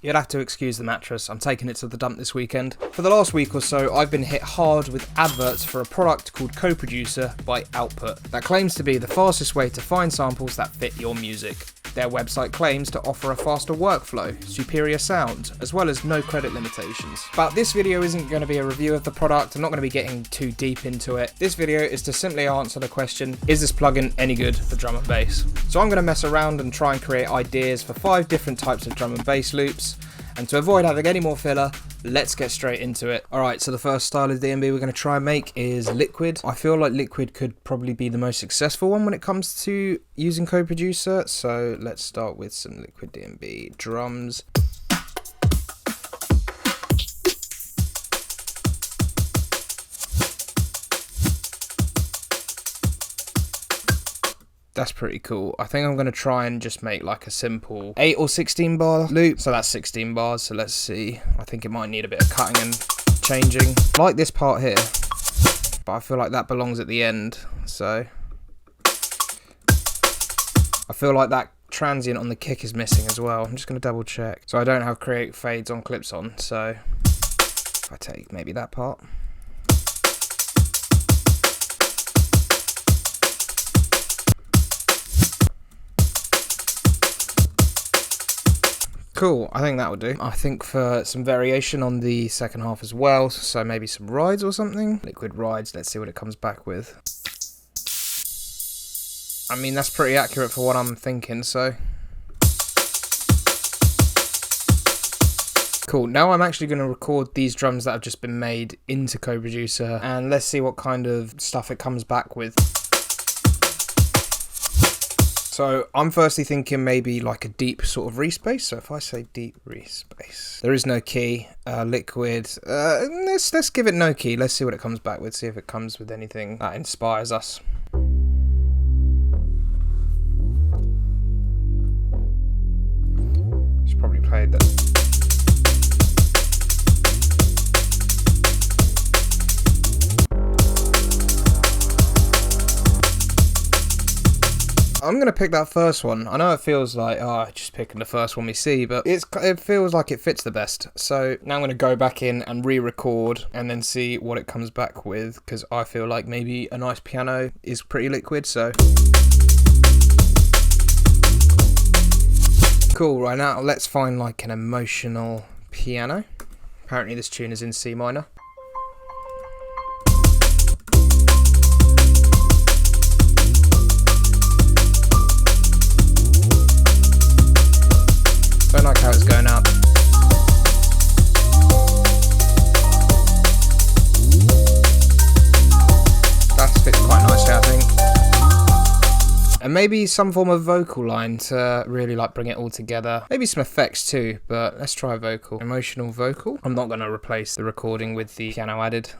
You'll have to excuse the mattress, I'm taking it to the dump this weekend. For the last week or so, I've been hit hard with adverts for a product called Co-Producer by Output that claims to be the fastest way to find samples that fit your music. Their website claims to offer a faster workflow, superior sound, as well as no credit limitations. But this video isn't going to be a review of the product, I'm not going to be getting too deep into it. This video is to simply answer the question, is this plugin any good for drum and bass? So I'm going to mess around and try and create ideas for 5 different types of drum and bass loops, and to avoid having any more filler, let's get straight into it. Alright, so the first style of DnB we're going to try and make is Liquid. I feel like Liquid could probably be the most successful one when it comes to using Co-Producer, so let's start with some Liquid DnB drums. That's pretty cool. I think I'm going to try and just make like a simple 8 or 16 bar loop. So that's 16 bars. So let's see. I think it might need a bit of cutting and changing. I like this part here, but I feel like that belongs at the end. So I feel like that transient on the kick is missing as well. I'm just going to double check. So I don't have create fades on clips on. So if I take maybe that part. Cool, I think that would do. I think for some variation on the second half as well, so maybe some rides or something. Liquid rides, let's see what it comes back with. I mean, that's pretty accurate for what I'm thinking, so. Cool, now I'm actually going to record these drums that have just been made into Co-Producer, and let's see what kind of stuff it comes back with. So I'm firstly thinking maybe like a deep sort of respace. So if I say deep respace, there is no key. Liquid. Let's give it no key. Let's see what it comes back with. See if it comes with anything that inspires us. Should probably play that. I'm going to pick that first one. I know it feels like, just picking the first one we see, but it feels like it fits the best. So now I'm going to go back in and re-record and then see what it comes back with, because I feel like maybe a nice piano is pretty liquid, so. Cool, right now let's find like an emotional piano. Apparently this tune is in C minor. Don't like how it's going up. That fits quite nicely, I think. And maybe some form of vocal line to really like bring it all together. Maybe some effects too, but let's try a vocal. Emotional vocal. I'm not going to replace the recording with the piano added.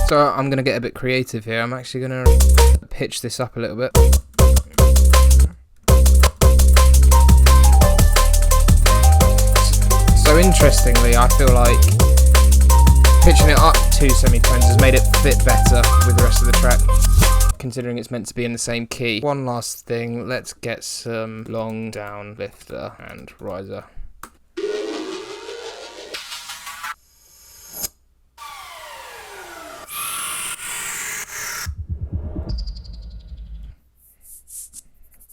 So I'm going to get a bit creative here. I'm actually going to pitch this up a little bit. So interestingly, I feel like pitching it up 2 semitones has made it fit better with the rest of the track, considering it's meant to be in the same key. One last thing, let's get some long down lifter and riser.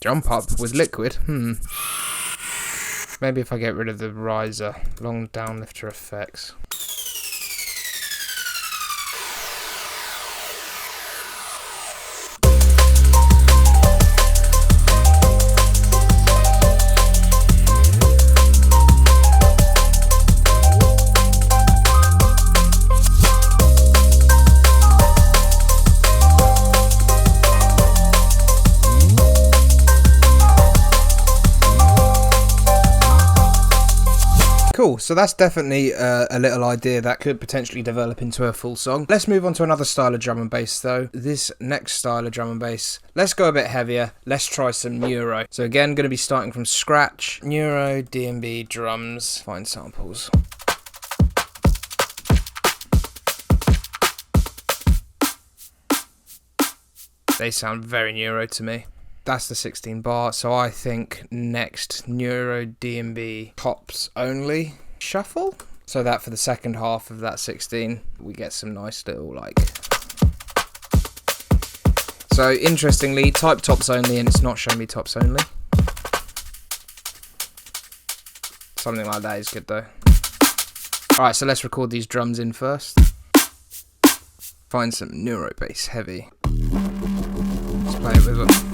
Jump up with Liquid. Maybe if I get rid of the riser, long down lifter effects. Cool, Cool, so that's definitely a little idea that could potentially develop into a full song. Let's move on to another style of drum and bass though. This next style of drum and bass, let's go a bit heavier. Let's try some Neuro. So again, going to be starting from scratch. Neuro DnB drums, find samples. They sound very Neuro to me. That's the 16 bar, so I think next Neuro DnB tops only shuffle. So that for the second half of that 16, we get some nice little like. So interestingly, type tops only, and it's not showing me tops only. Something like that is good though. Alright, so let's record these drums in first. Find some Neuro bass heavy. Let's play it with them.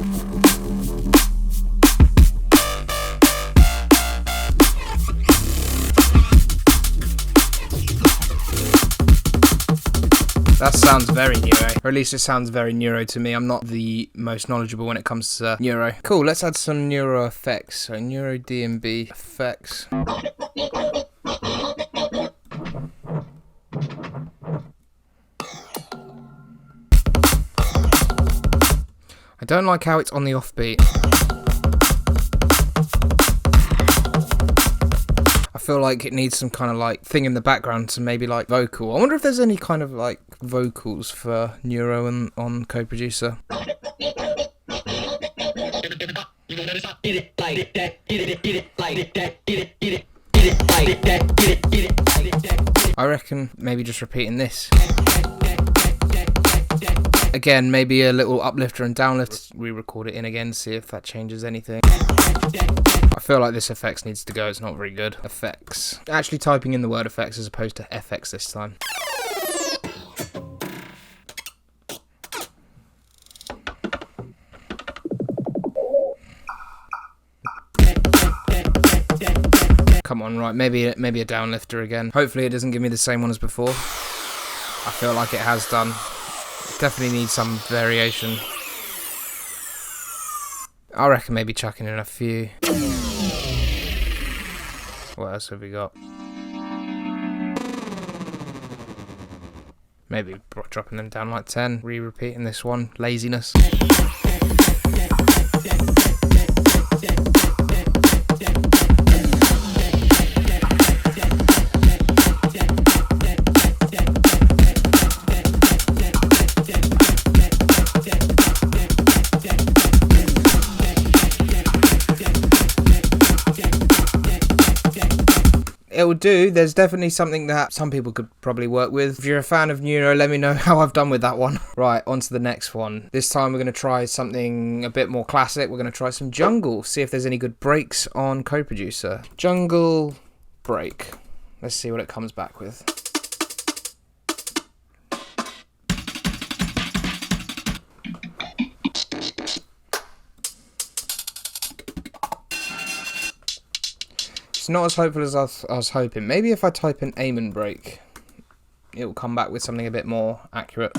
That sounds very Neuro, or at least it sounds very Neuro to me. I'm not the most knowledgeable when it comes to Neuro. Cool, let's add some Neuro effects. So Neuro DnB effects. I don't like how it's on the offbeat. I feel like it needs some kind of like thing in the background to maybe like vocal. I wonder if there's any kind of like vocals for Neuro on Co-Producer. I reckon maybe just repeating this. Again, maybe a little uplifter and downlift. Re-record it in again, see if that changes anything. I feel like this effects needs to go, it's not very good. Effects. Actually typing in the word effects as opposed to FX this time. Come on, right, maybe a downlifter again. Hopefully it doesn't give me the same one as before. I feel like it has done. It definitely needs some variation. I reckon maybe chucking in a few. What else have we got? Maybe dropping them down like 10. Re-repeating this one. Laziness. It will do. There's definitely something that some people could probably work with. If you're a fan of Neuro, let me know how I've done with that one. Right, on to the next one. This time we're going to try something a bit more classic. We're going to try some jungle. See if there's any good breaks on Co-Producer. Jungle break. Let's see what it comes back with. It's not as hopeful as I was hoping. Maybe if I type in aim and break, it will come back with something a bit more accurate.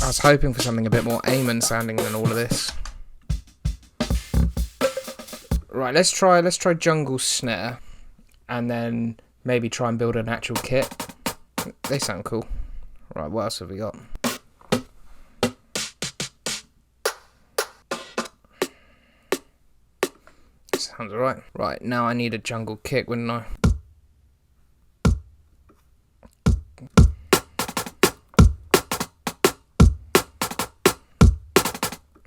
I was hoping for something a bit more Amen sounding than all of this. Right, let's try jungle snare, and then maybe try and build an actual kit. They sound cool. Right, what else have we got? Sounds alright. Right, now I need a jungle kick, wouldn't I?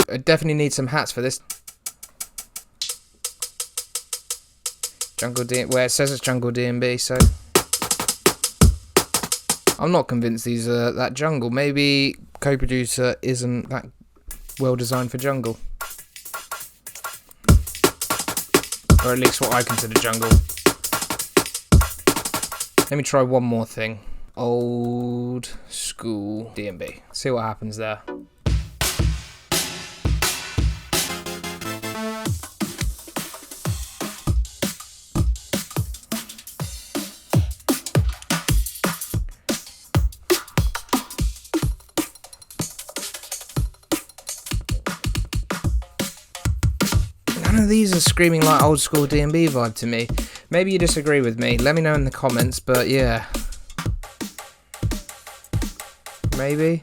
I definitely need some hats for this. Jungle D, where it says it's Jungle DnB, so I'm not convinced these are that jungle. Maybe Co-Producer isn't that well designed for jungle, or at least what I consider jungle. Let me try one more thing. old school DnB. See what happens there. None of these are screaming like old school DnB vibe to me. Maybe you disagree with me. Let me know in the comments, but yeah. Maybe.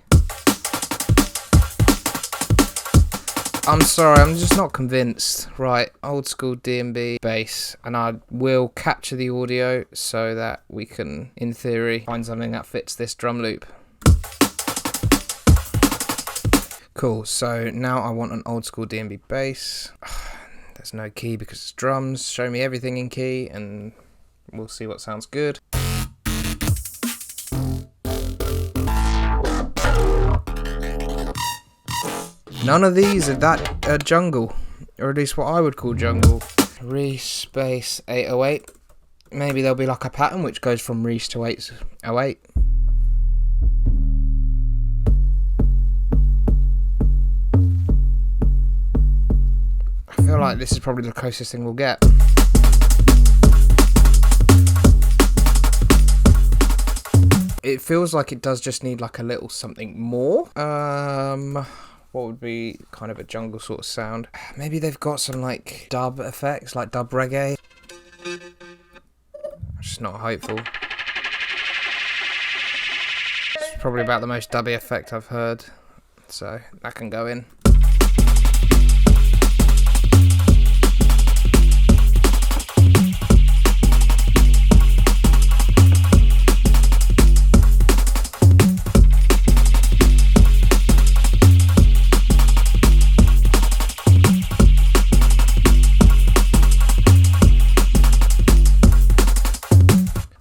I'm sorry, I'm just not convinced. Right, old school DnB bass, and I will capture the audio so that we can, in theory, find something that fits this drum loop. Cool, so now I want an old school DnB bass. There's no key because it's drums. Show me everything in key and we'll see what sounds good. None of these are that jungle, or at least what I would call jungle. Reese space 808. Maybe there'll be like a pattern which goes from Reese to 808. I feel like this is probably the closest thing we'll get. It feels like it does just need like a little something more. What would be kind of a jungle sort of sound? Maybe they've got some like dub effects, like dub reggae. I'm just not hopeful. It's probably about the most dubby effect I've heard, so that can go in.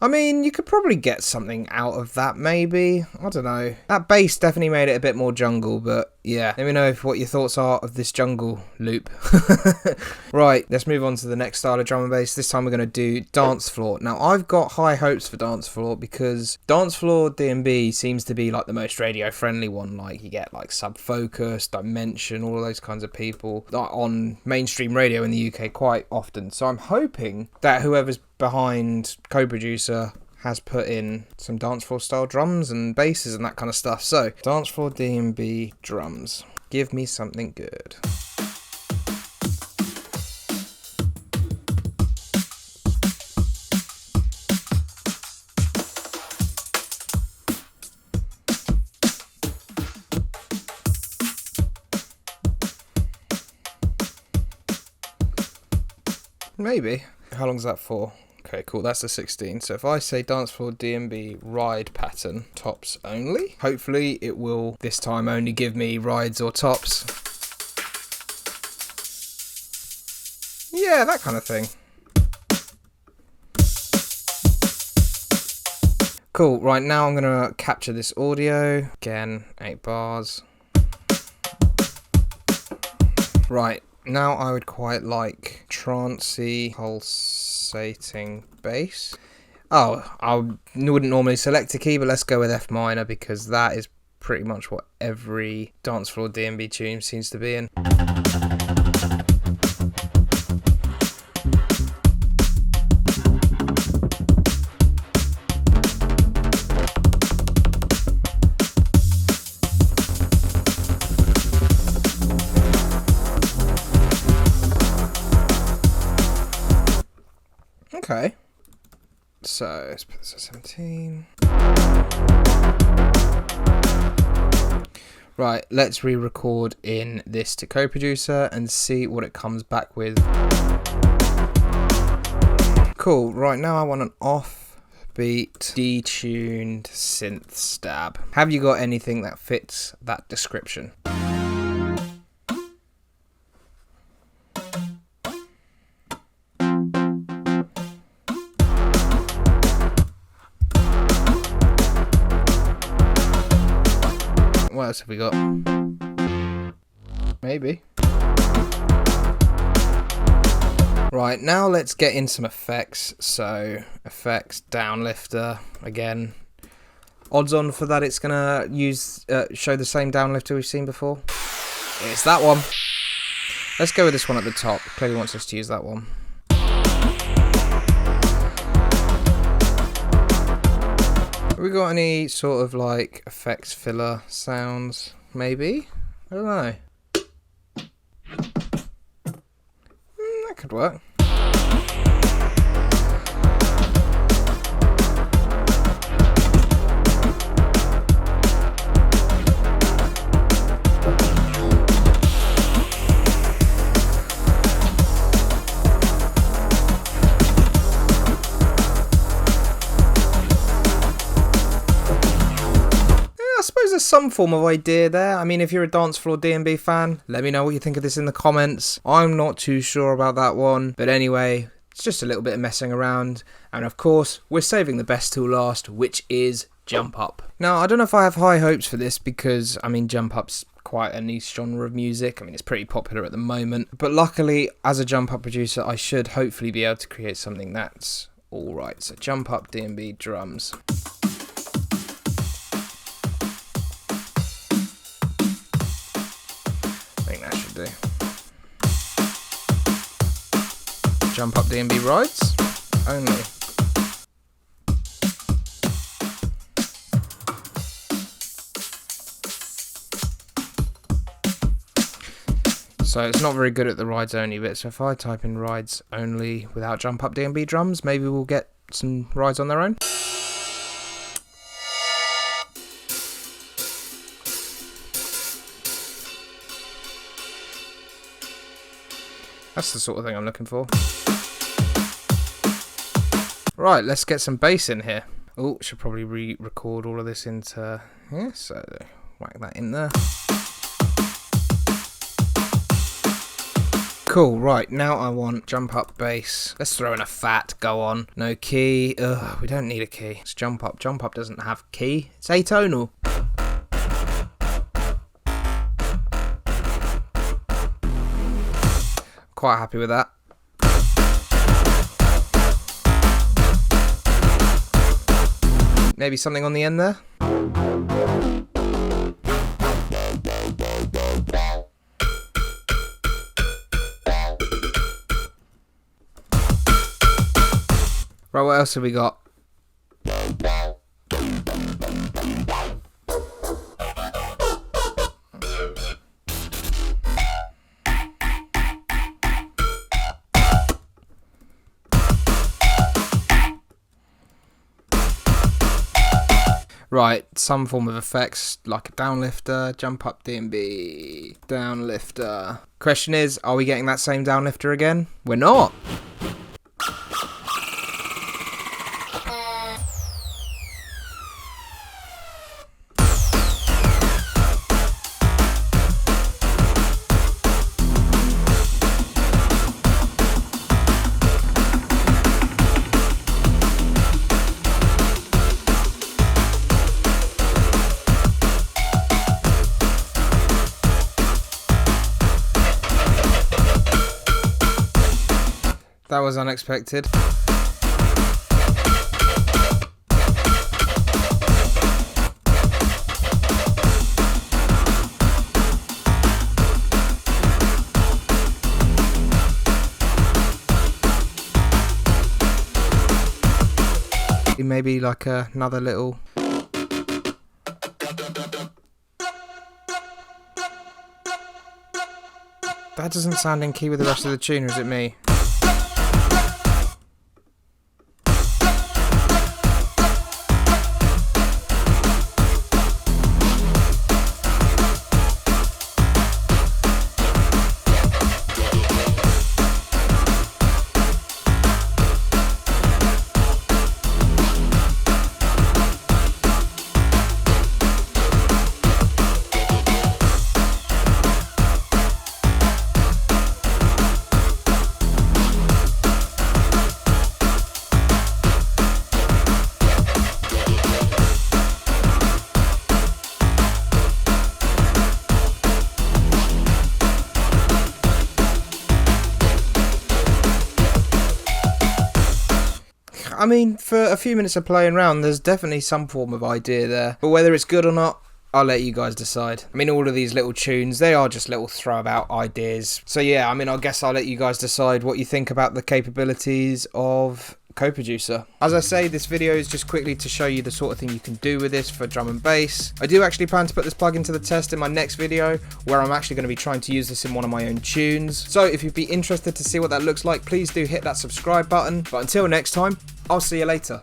I mean, you could probably get something out of that, maybe. I don't know. That bass definitely made it a bit more jungle, but yeah. Let me know what your thoughts are of this jungle loop. Right, let's move on to the next style of drum and bass. This time we're going to do Dancefloor. Now, I've got high hopes for Dancefloor because Dancefloor DnB seems to be like the most radio-friendly one. Like, you get like Sub Focus, Dimension, all of those kinds of people on mainstream radio in the UK quite often. So I'm hoping that whoever's behind co-producer has put in some Dancefloor style drums and basses and that kind of stuff. So Dancefloor DnB drums, give me something good. Maybe. How long is that for? Okay, cool, that's the 16. So if I say Dancefloor DnB ride pattern, tops only, hopefully it will this time only give me rides or tops. Yeah, that kind of thing. Cool, right now I'm gonna capture this audio. Again, 8 bars. Right, now I would quite like trancey, pulsating bass. Oh, I wouldn't normally select a key, but let's go with F minor because that is pretty much what every Dancefloor DnB tune seems to be in. Okay, so let's put this at 17. Right, let's re-record in this to co-producer and see what it comes back with. Cool, right now I want an offbeat, detuned synth stab. Have you got anything that fits that description? What else have we got? Maybe. Right, now let's get in some effects. So, effects, downlifter, again. Odds on for that it's gonna show the same downlifter we've seen before. It's that one. Let's go with this one at the top. Clearly wants us to use that one. Have we got any sort of like effects filler sounds? Maybe? I don't know. That could work. I suppose there's some form of idea there. I mean, if you're a Dancefloor DnB fan, let me know what you think of this in the comments. I'm not too sure about that one, but anyway, it's just a little bit of messing around. And of course, we're saving the best till last, which is Jump Up. Now, I don't know if I have high hopes for this because, I mean, Jump Up's quite a niche genre of music. I mean, it's pretty popular at the moment. But luckily, as a Jump Up producer, I should hopefully be able to create something that's alright. So Jump Up DnB drums. That should do. Jump Up DnB rides only. So it's not very good at the rides only bit. So if I type in rides only without Jump Up DnB drums, maybe we'll get some rides on their own. That's the sort of thing I'm looking for. Right, let's get some bass in here. Oh, should probably re-record all of this into... Yeah, so whack that in there. Cool, right, now I want Jump Up bass. Let's throw in a fat, go on. No key. Ugh, we don't need a key. It's Jump Up. Jump Up doesn't have key. It's atonal. Quite happy with that. Maybe something on the end there. Right, what else have we got? Right, some form of effects, like a downlifter, Jump Up DnB, downlifter. Question is, are we getting that same downlifter again? We're not. That was unexpected. Maybe like another little... That doesn't sound in key with the rest of the tune, or is it me? I mean, for a few minutes of playing around, there's definitely some form of idea there. But whether it's good or not, I'll let you guys decide. I mean, all of these little tunes, they are just little throw-about ideas. So yeah, I mean, I guess I'll let you guys decide what you think about the capabilities of Co-Producer. As I say, this video is just quickly to show you the sort of thing you can do with this for drum and bass. I do actually plan to put this plugin to the test in my next video, where I'm actually going to be trying to use this in one of my own tunes. So if you'd be interested to see what that looks like, please do hit that subscribe button. But until next time, I'll see you later.